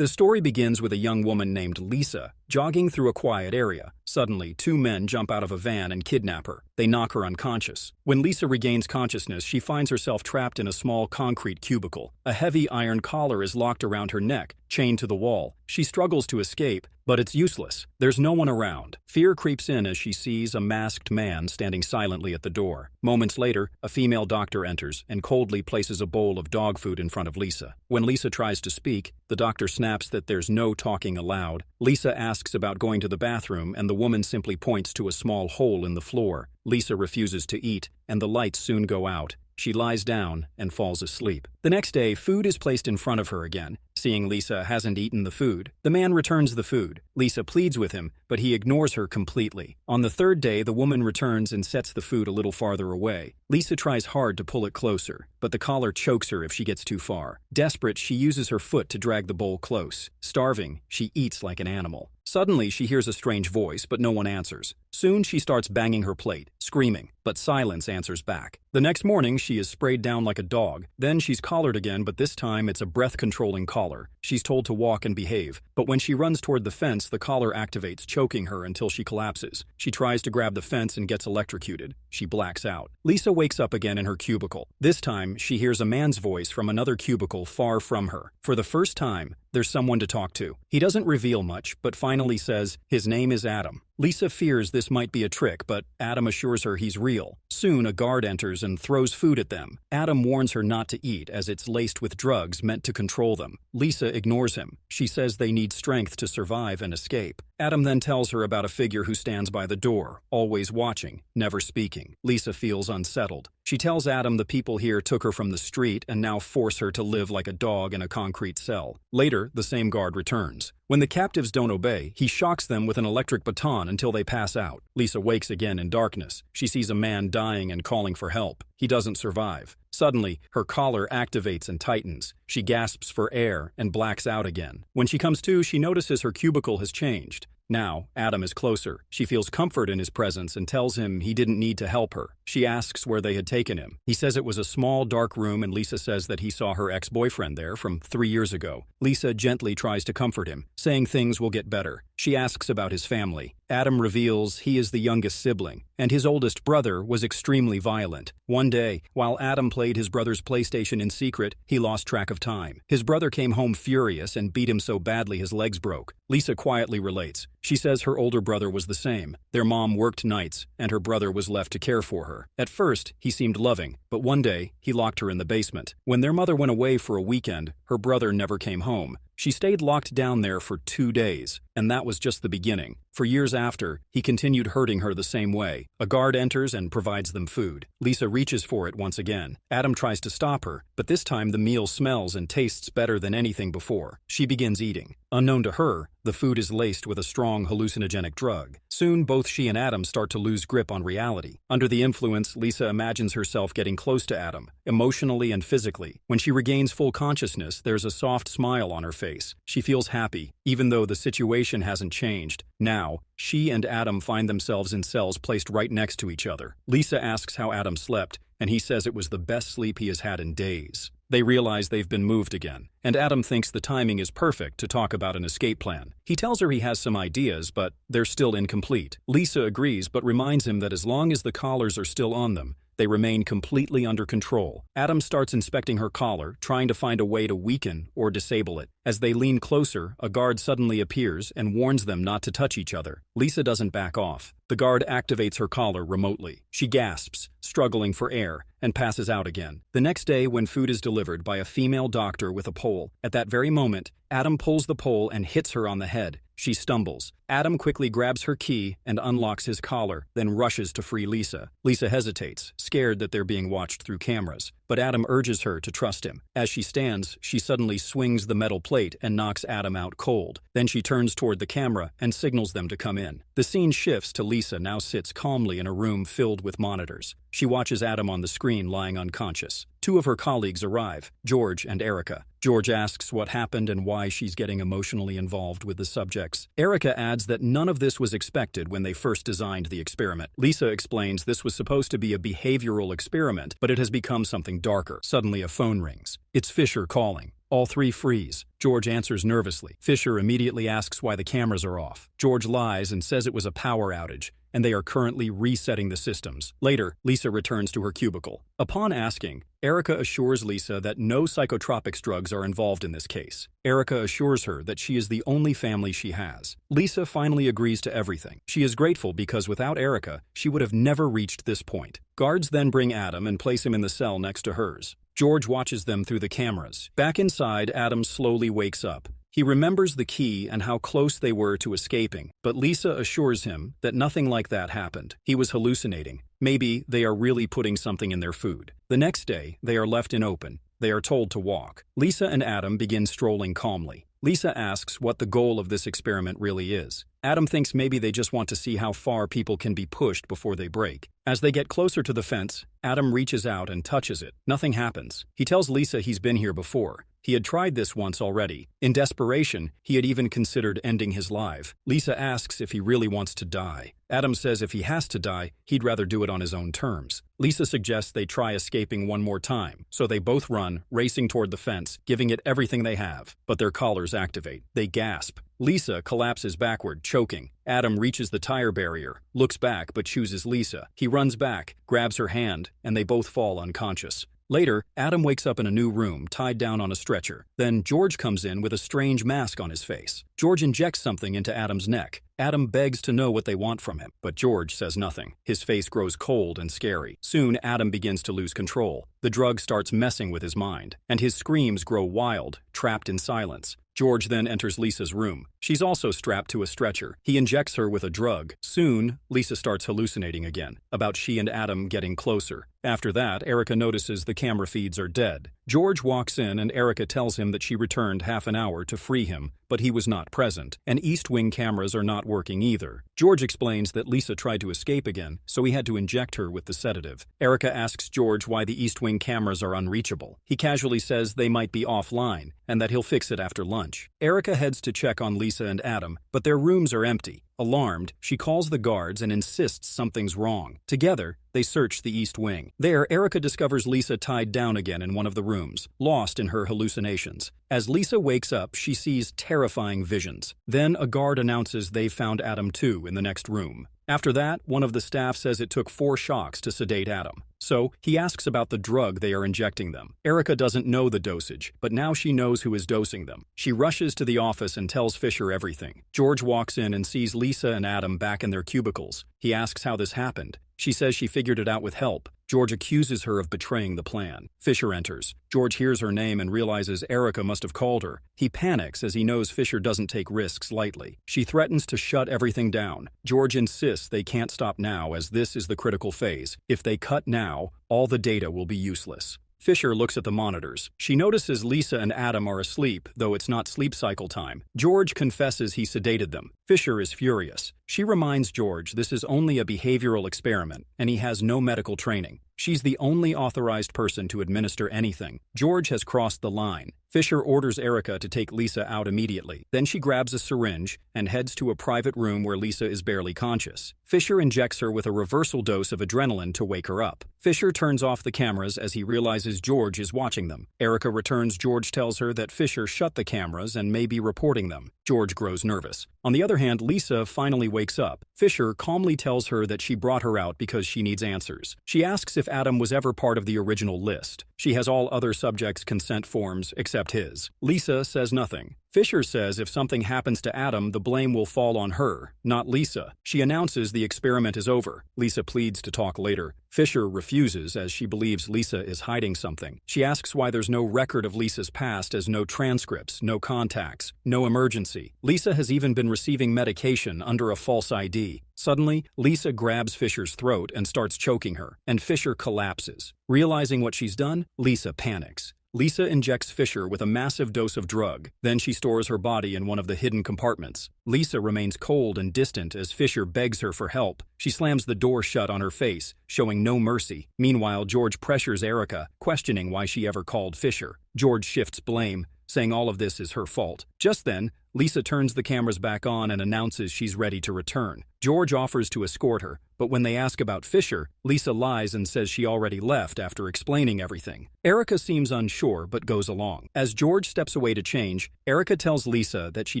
The story begins with a young woman named Lisa jogging through a quiet area. Suddenly, two men jump out of a van and kidnap her. They knock her unconscious. When Lisa regains consciousness, she finds herself trapped in a small concrete cubicle. A heavy iron collar is locked around her neck, chained to the wall. She struggles to escape, but it's useless. There's no one around. Fear creeps in as she sees a masked man standing silently at the door. Moments later, a female doctor enters and coldly places a bowl of dog food in front of Lisa. When Lisa tries to speak, the doctor snaps that there's no talking allowed. Lisa asks about going to the bathroom, and the woman simply points to a small hole in the floor. Lisa refuses to eat, and the lights soon go out. She lies down and falls asleep. The next day, food is placed in front of her again. Seeing Lisa hasn't eaten the food, the man returns the food. Lisa pleads with him, but he ignores her completely. On the third day, the woman returns and sets the food a little farther away. Lisa tries hard to pull it closer, but the collar chokes her if she gets too far. Desperate, she uses her foot to drag the bowl close. Starving, she eats like an animal. Suddenly, she hears a strange voice, but no one answers. Soon, she starts banging her plate, screaming, but silence answers back. The next morning, she is sprayed down like a dog. Then she's collared again, but this time it's a breath-controlling collar. She's told to walk and behave, but when she runs toward the fence, the collar activates, choking her until she collapses. She tries to grab the fence and gets electrocuted. She blacks out. Lisa wakes up again in her cubicle. This time, she hears a man's voice from another cubicle far from her. For the first time, there's someone to talk to. He doesn't reveal much, but finally says his name is Adam. Lisa fears this might be a trick, but Adam assures her he's real. Soon, a guard enters and throws food at them. Adam warns her not to eat, as it's laced with drugs meant to control them. Lisa ignores him. She says they need strength to survive and escape. Adam then tells her about a figure who stands by the door, always watching, never speaking. Lisa feels unsettled. She tells Adam the people here took her from the street and now force her to live like a dog in a concrete cell. Later, the same guard returns. When the captives don't obey, he shocks them with an electric baton until they pass out. Lisa wakes again in darkness. She sees a man dying and calling for help. He doesn't survive. Suddenly, her collar activates and tightens. She gasps for air and blacks out again. When she comes to, she notices her cubicle has changed. Now, Adam is closer. She feels comfort in his presence and tells him he didn't need to help her. She asks where they had taken him. He says it was a small, dark room, and Lisa says that he saw her ex-boyfriend there from 3 years ago. Lisa gently tries to comfort him, saying things will get better. She asks about his family. Adam reveals he is the youngest sibling, and his oldest brother was extremely violent. One day, while Adam played his brother's PlayStation in secret, he lost track of time. His brother came home furious and beat him so badly his legs broke. Lisa quietly relates. She says her older brother was the same. Their mom worked nights, and her brother was left to care for her. At first, he seemed loving, but one day, he locked her in the basement. When their mother went away for a weekend, her brother never came home. She stayed locked down there for 2 days, and that was just the beginning. For years after, he continued hurting her the same way. A guard enters and provides them food. Lisa reaches for it once again. Adam tries to stop her, but this time the meal smells and tastes better than anything before. She begins eating. Unknown to her, the food is laced with a strong hallucinogenic drug. Soon, both she and Adam start to lose grip on reality. Under the influence, Lisa imagines herself getting close to Adam, emotionally and physically. When she regains full consciousness, there's a soft smile on her face. She feels happy, even though the situation hasn't changed. Now, she and Adam find themselves in cells placed right next to each other. Lisa asks how Adam slept, and he says it was the best sleep he has had in days. They realize they've been moved again, and Adam thinks the timing is perfect to talk about an escape plan. He tells her he has some ideas, but they're still incomplete. Lisa agrees, but reminds him that as long as the collars are still on them, they remain completely under control. Adam starts inspecting her collar, trying to find a way to weaken or disable it. As they lean closer, a guard suddenly appears and warns them not to touch each other. Lisa doesn't back off. The guard activates her collar remotely. She gasps, struggling for air, and passes out again. The next day, when food is delivered by a female doctor with a pole, at that very moment, Adam pulls the pole and hits her on the head. She stumbles. Adam quickly grabs her key and unlocks his collar, then rushes to free Lisa. Lisa hesitates, scared that they're being watched through cameras. But Adam urges her to trust him. As she stands, she suddenly swings the metal plate and knocks Adam out cold. Then she turns toward the camera and signals them to come in. The scene shifts to Lisa now sits calmly in a room filled with monitors. She watches Adam on the screen lying unconscious. 2 of her colleagues arrive, George and Erica. George asks what happened and why she's getting emotionally involved with the subjects. Erica adds that none of this was expected when they first designed the experiment. Lisa explains this was supposed to be a behavioral experiment, but it has become something darker. Suddenly a phone rings. It's Fisher calling. All three freeze. George answers nervously. Fisher immediately asks why the cameras are off. George lies and says it was a power outage, and they are currently resetting the systems. Later, Lisa returns to her cubicle. Upon asking, Erica assures Lisa that no psychotropics drugs are involved in this case. Erica assures her that she is the only family she has. Lisa finally agrees to everything. She is grateful because without Erica, she would have never reached this point. Guards then bring Adam and place him in the cell next to hers. George watches them through the cameras. Back inside, Adam slowly wakes up. He remembers the key and how close they were to escaping, but Lisa assures him that nothing like that happened. He was hallucinating. Maybe they are really putting something in their food. The next day, they are left in open. They are told to walk. Lisa and Adam begin strolling calmly. Lisa asks what the goal of this experiment really is. Adam thinks maybe they just want to see how far people can be pushed before they break. As they get closer to the fence, Adam reaches out and touches it. Nothing happens. He tells Lisa he's been here before. He had tried this once already. In desperation, he had even considered ending his life. Lisa asks if he really wants to die. Adam says if he has to die, he'd rather do it on his own terms. Lisa suggests they try escaping one more time, so they both run, racing toward the fence, giving it everything they have. But their collars activate. They gasp. Lisa collapses backward, choking. Adam reaches the tire barrier, looks back but chooses Lisa. He runs back, grabs her hand, and they both fall unconscious. Later, Adam wakes up in a new room, tied down on a stretcher. Then George comes in with a strange mask on his face. George injects something into Adam's neck. Adam begs to know what they want from him, but George says nothing. His face grows cold and scary. Soon, Adam begins to lose control. The drug starts messing with his mind, and his screams grow wild, trapped in silence. George then enters Lisa's room. She's also strapped to a stretcher. He injects her with a drug. Soon, Lisa starts hallucinating again, about she and Adam getting closer. After that, Erica notices the camera feeds are dead. George walks in and Erica tells him that she returned half an hour to free him, but he was not present, and East Wing cameras are not working either. George explains that Lisa tried to escape again, so he had to inject her with the sedative. Erica asks George why the East Wing cameras are unreachable. He casually says they might be offline, and that he'll fix it after lunch. Erica heads to check on Lisa and Adam, but their rooms are empty. Alarmed, she calls the guards and insists something's wrong. Together, they search the East Wing. There, Erica discovers Lisa tied down again in one of the rooms, lost in her hallucinations. As Lisa wakes up, she sees terrifying visions. Then a guard announces they've found Adam too in the next room. After that, one of the staff says it took 4 shocks to sedate Adam. So, he asks about the drug they are injecting them. Erica doesn't know the dosage, but now she knows who is dosing them. She rushes to the office and tells Fisher everything. George walks in and sees Lisa and Adam back in their cubicles. He asks how this happened. She says she figured it out with help. George accuses her of betraying the plan. Fisher enters. George hears her name and realizes Erica must have called her. He panics as he knows Fisher doesn't take risks lightly. She threatens to shut everything down. George insists they can't stop now as this is the critical phase. If they cut now, all the data will be useless. Fisher looks at the monitors. She notices Lisa and Adam are asleep, though it's not sleep cycle time. George confesses he sedated them. Fisher is furious. She reminds George this is only a behavioral experiment, and he has no medical training. She's the only authorized person to administer anything. George has crossed the line. Fisher orders Erica to take Lisa out immediately. Then she grabs a syringe and heads to a private room where Lisa is barely conscious. Fisher injects her with a reversal dose of adrenaline to wake her up. Fisher turns off the cameras as he realizes George is watching them. Erica returns. George tells her that Fisher shut the cameras and may be reporting them. George grows nervous. On the other hand, Lisa finally wakes up. Fisher calmly tells her that she brought her out because she needs answers. She asks if Adam was ever part of the original list. She has all other subjects' consent forms except his. Lisa says nothing. Fisher says if something happens to Adam, the blame will fall on her, not Lisa. She announces the experiment is over. Lisa pleads to talk later. Fisher refuses as she believes Lisa is hiding something. She asks why there's no record of Lisa's past as no transcripts, no contacts, no emergency. Lisa has even been receiving medication under a false ID. Suddenly, Lisa grabs Fisher's throat and starts choking her, and Fisher collapses. Realizing what she's done, Lisa panics. Lisa injects Fisher with a massive dose of drug. Then she stores her body in one of the hidden compartments. Lisa remains cold and distant as Fisher begs her for help. She slams the door shut on her face, showing no mercy. Meanwhile, George pressures Erica, questioning why she ever called Fisher. George shifts blame, saying all of this is her fault. Just then, Lisa turns the cameras back on and announces she's ready to return. George offers to escort her, but when they ask about Fisher, Lisa lies and says she already left after explaining everything. Erica seems unsure but goes along. As George steps away to change, Erica tells Lisa that she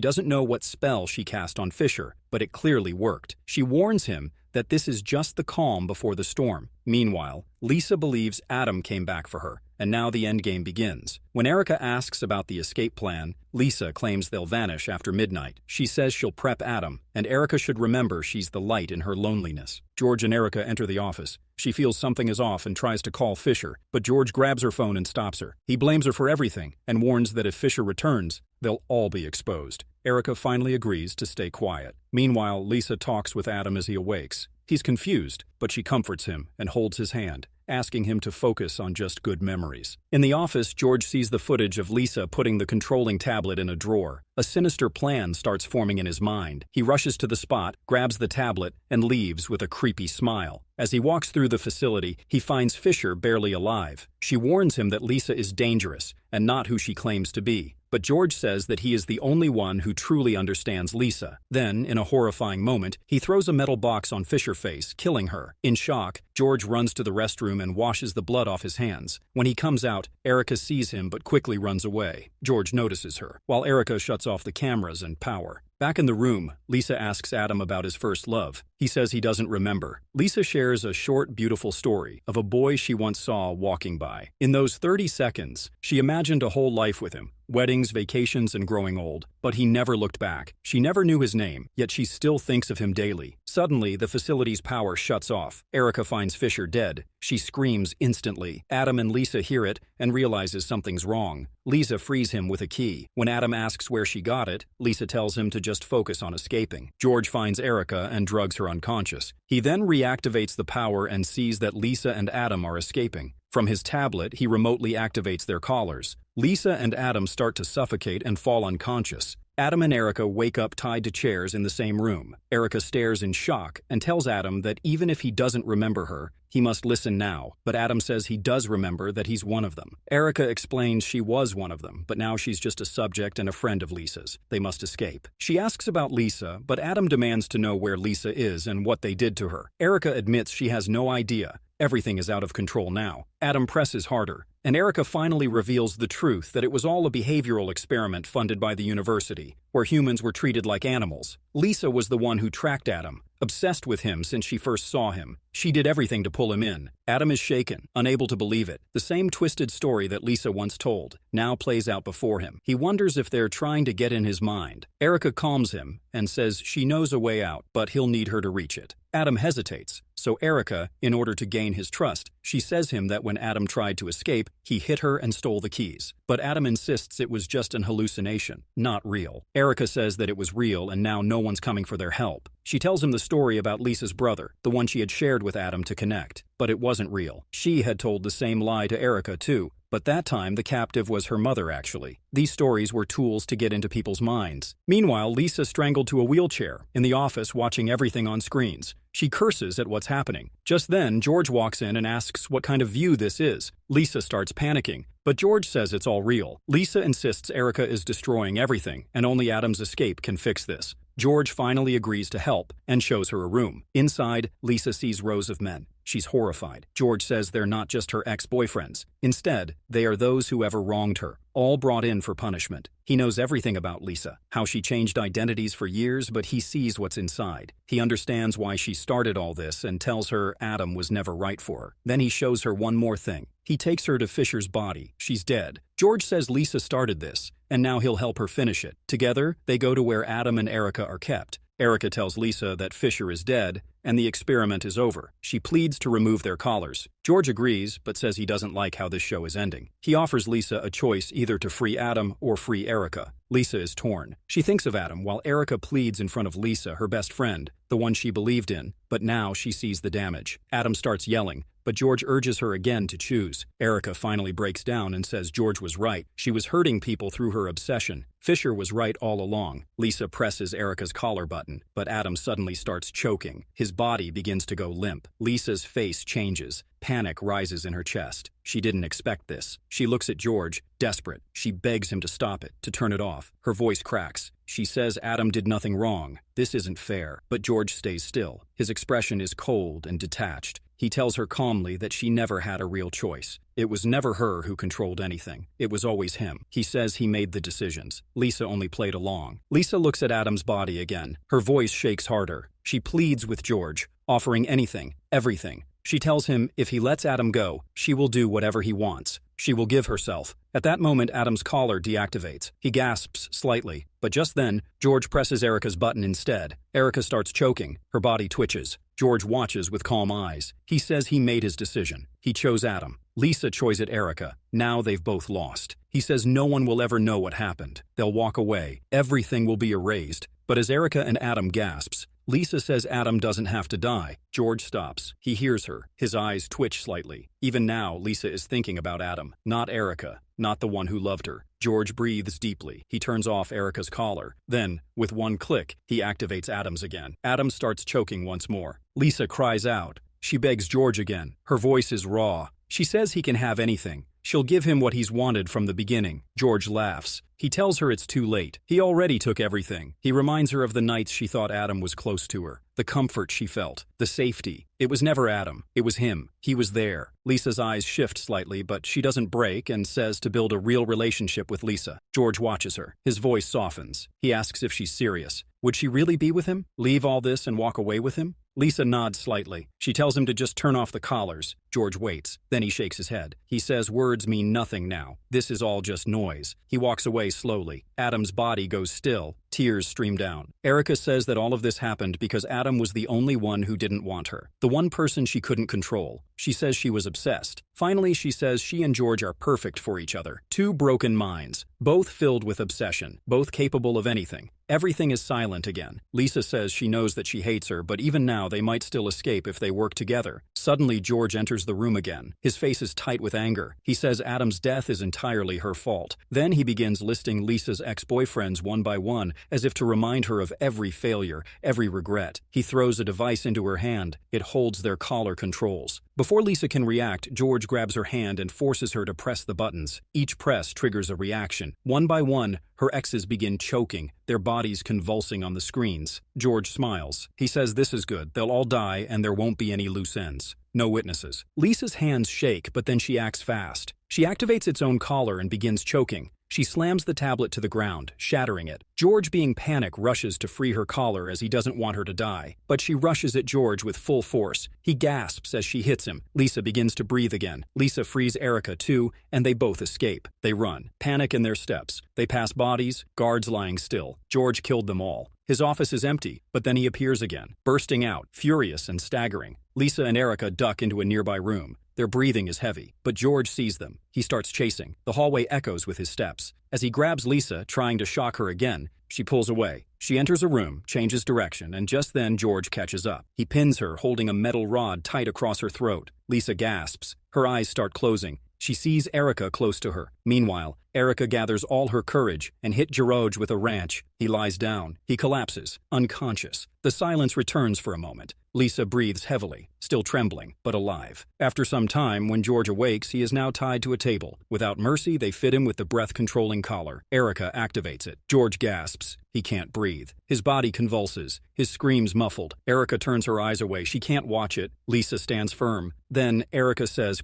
doesn't know what spell she cast on Fisher, but it clearly worked. She warns him that this is just the calm before the storm. Meanwhile, Lisa believes Adam came back for her, and now the endgame begins. When Erica asks about the escape plan, Lisa claims they'll vanish after midnight. She says she'll prep Adam, and Erica should remember she's the light in her loneliness. George and Erica enter the office. She feels something is off and tries to call Fisher, but George grabs her phone and stops her. He blames her for everything and warns that if Fisher returns, they'll all be exposed. Erica finally agrees to stay quiet. Meanwhile, Lisa talks with Adam as he awakes. He's confused, but she comforts him and holds his hand, asking him to focus on just good memories. In the office, George sees the footage of Lisa putting the controlling tablet in a drawer. A sinister plan starts forming in his mind. He rushes to the spot, grabs the tablet, and leaves with a creepy smile. As he walks through the facility, he finds Fisher barely alive. She warns him that Lisa is dangerous and not who she claims to be. But George says that he is the only one who truly understands Lisa. Then, in a horrifying moment, he throws a metal box on Fisher's face, killing her. In shock, George runs to the restroom and washes the blood off his hands. When he comes out, Erica sees him but quickly runs away. George notices her, while Erica shuts off the cameras and power. Back in the room, Lisa asks Adam about his first love. He says he doesn't remember. Lisa shares a short, beautiful story of a boy she once saw walking by. In those 30 seconds, she imagined a whole life with him. Weddings, vacations, and growing old. But he never looked back. She never knew his name, yet she still thinks of him daily. Suddenly, the facility's power shuts off. Erica finds Fisher dead. She screams instantly. Adam and Lisa hear it and realizes something's wrong. Lisa frees him with a key. When Adam asks where she got it, Lisa tells him to just focus on escaping. George finds Erica and drugs her unconscious. He then reactivates the power and sees that Lisa and Adam are escaping. From his tablet, he remotely activates their collars. Lisa and Adam start to suffocate and fall unconscious. Adam and Erica wake up tied to chairs in the same room. Erica stares in shock and tells Adam that even if he doesn't remember her, he must listen now. But Adam says he does remember that he's one of them. Erica explains she was one of them, but now she's just a subject and a friend of Lisa's. They must escape. She asks about Lisa, but Adam demands to know where Lisa is and what they did to her. Erica admits she has no idea. Everything is out of control now. Adam presses harder, and Erica finally reveals the truth that it was all a behavioral experiment funded by the university, where humans were treated like animals. Lisa was the one who tracked Adam, obsessed with him since she first saw him. She did everything to pull him in. Adam is shaken, unable to believe it. The same twisted story that Lisa once told now plays out before him. He wonders if they're trying to get in his mind. Erica calms him and says she knows a way out, but he'll need her to reach it. Adam hesitates, so Erica, in order to gain his trust, she says him that when Adam tried to escape, he hit her and stole the keys. But Adam insists it was just an hallucination, not real. Erica says that it was real and now no one's coming for their help. She tells him the story about Lisa's brother, the one she had shared with Adam to connect. But it wasn't real. She had told the same lie to Erica too, but that time the captive was her mother actually. These stories were tools to get into people's minds. Meanwhile, Lisa strangled to a wheelchair, in the office watching everything on screens. She curses at what's happening. Just then, George walks in and asks what kind of view this is. Lisa starts panicking, but George says it's all real. Lisa insists Erica is destroying everything, and only Adam's escape can fix this. George finally agrees to help and shows her a room. Inside, Lisa sees rows of men. She's horrified. George says they're not just her ex-boyfriends. Instead, they are those who ever wronged her, all brought in for punishment. He knows everything about Lisa, how she changed identities for years, but he sees what's inside. He understands why she started all this and tells her Adam was never right for her. Then he shows her one more thing. He takes her to Fisher's body. She's dead. George says Lisa started this, and now he'll help her finish it. Together, they go to where Adam and Erica are kept. Erica tells Lisa that Fisher is dead, and the experiment is over. She pleads to remove their collars. George agrees, but says he doesn't like how this show is ending. He offers Lisa a choice either to free Adam or free Erica. Lisa is torn. She thinks of Adam while Erica pleads in front of Lisa, her best friend, the one she believed in, but now she sees the damage. Adam starts yelling, but but George urges her again to choose. Erica finally breaks down and says George was right. She was hurting people through her obsession. Fisher was right all along. Lisa presses Erica's collar button, but Adam suddenly starts choking. His body begins to go limp. Lisa's face changes. Panic rises in her chest. She didn't expect this. She looks at George, desperate. She begs him to stop it, to turn it off. Her voice cracks. She says Adam did nothing wrong. This isn't fair. But George stays still. His expression is cold and detached. He tells her calmly that she never had a real choice. It was never her who controlled anything. It was always him. He says he made the decisions. Lisa only played along. Lisa looks at Adam's body again. Her voice shakes harder. She pleads with George, offering anything, everything. She tells him if he lets Adam go, she will do whatever he wants. She will give herself. At that moment, Adam's collar deactivates. He gasps slightly, but just then, George presses Erica's button instead. Erica starts choking. Her body twitches. George watches with calm eyes. He says he made his decision. He chose Adam. Lisa chose Erica. Now they've both lost. He says no one will ever know what happened. They'll walk away. Everything will be erased. But as Erica and Adam gasps, Lisa says Adam doesn't have to die. George stops. He hears her. His eyes twitch slightly. Even now, Lisa is thinking about Adam, not Erica, not the one who loved her. George breathes deeply. He turns off Erica's collar. Then, with one click, he activates Adam's again. Adam starts choking once more. Lisa cries out. She begs George again. Her voice is raw. She says he can have anything. She'll give him what he's wanted from the beginning. George laughs. He tells her it's too late. He already took everything. He reminds her of the nights she thought Adam was close to her, the comfort she felt, the safety. It was never Adam. It was him. He was there. Lisa's eyes shift slightly, but she doesn't break and says to build a real relationship with Lisa. George watches her. His voice softens. He asks if she's serious. Would she really be with him? Leave all this and walk away with him? Lisa nods slightly. She tells him to just turn off the collars. George waits. Then he shakes his head. He says words mean nothing now. This is all just noise. He walks away slowly. Adam's body goes still. Tears stream down. Erica says that all of this happened because Adam was the only one who didn't want her. The one person she couldn't control. She says she was obsessed. Finally, she says she and George are perfect for each other. Two broken minds, both filled with obsession, both capable of anything. Everything is silent again. Lisa says she knows that she hates her, but even now they might still escape if they work together. Suddenly, George enters the room again. His face is tight with anger. He says Adam's death is entirely her fault. Then he begins listing Lisa's ex-boyfriends one by one, as if to remind her of every failure, every regret. He throws a device into her hand. It holds their collar controls. Before Lisa can react, George grabs her hand and forces her to press the buttons. Each press triggers a reaction. One by one, her exes begin choking, their bodies convulsing on the screens. George smiles. He says this is good. They'll all die and there won't be any loose ends. No witnesses. Lisa's hands shake, but then she acts fast. She activates its own collar and begins choking. She slams the tablet to the ground, shattering it. George, being panicked, rushes to free her collar as he doesn't want her to die. But she rushes at George with full force. He gasps as she hits him. Lisa begins to breathe again. Lisa frees Erica too, and they both escape. They run, panic in their steps. They pass bodies, guards lying still. George killed them all. His office is empty, but then he appears again, bursting out, furious and staggering. Lisa and Erica duck into a nearby room. Their breathing is heavy, but George sees them. He starts chasing. The hallway echoes with his steps. As he grabs Lisa, trying to shock her again, she pulls away. She enters a room, changes direction, and just then George catches up. He pins her, holding a metal rod tight across her throat. Lisa gasps. Her eyes start closing. She sees Erica close to her. Meanwhile, Erica gathers all her courage and hits George with a wrench. He lies down. He collapses, unconscious. The silence returns for a moment. Lisa breathes heavily, still trembling, but alive. After some time, when George awakes, he is now tied to a table. Without mercy, they fit him with the breath-controlling collar. Erica activates it. George gasps. He can't breathe. His body convulses. His screams muffled. Erica turns her eyes away. She can't watch it. Lisa stands firm. Then, Erica says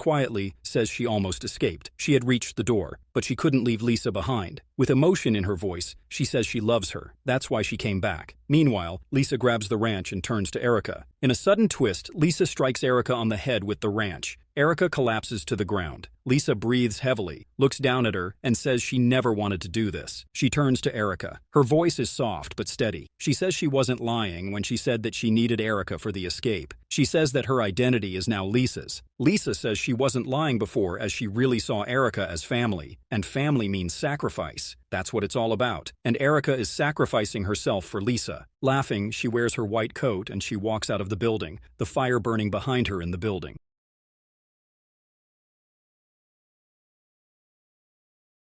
she almost escaped. She had reached the door, but she couldn't leave Lisa behind. With emotion in her voice, she says she loves her. That's why she came back. Meanwhile, Lisa grabs the wrench and turns to Erica. In a sudden twist, Lisa strikes Erica on the head with the wrench. Erica collapses to the ground. Lisa breathes heavily, looks down at her, and says she never wanted to do this. She turns to Erica. Her voice is soft but steady. She says she wasn't lying when she said that she needed Erica for the escape. She says that her identity is now Lisa's. Lisa says she wasn't lying before, as she really saw Erica as family, and family means sacrifice. That's what it's all about. And Erica is sacrificing herself for Lisa. Laughing, she wears her white coat and she walks out of the building, the fire burning behind her in the building.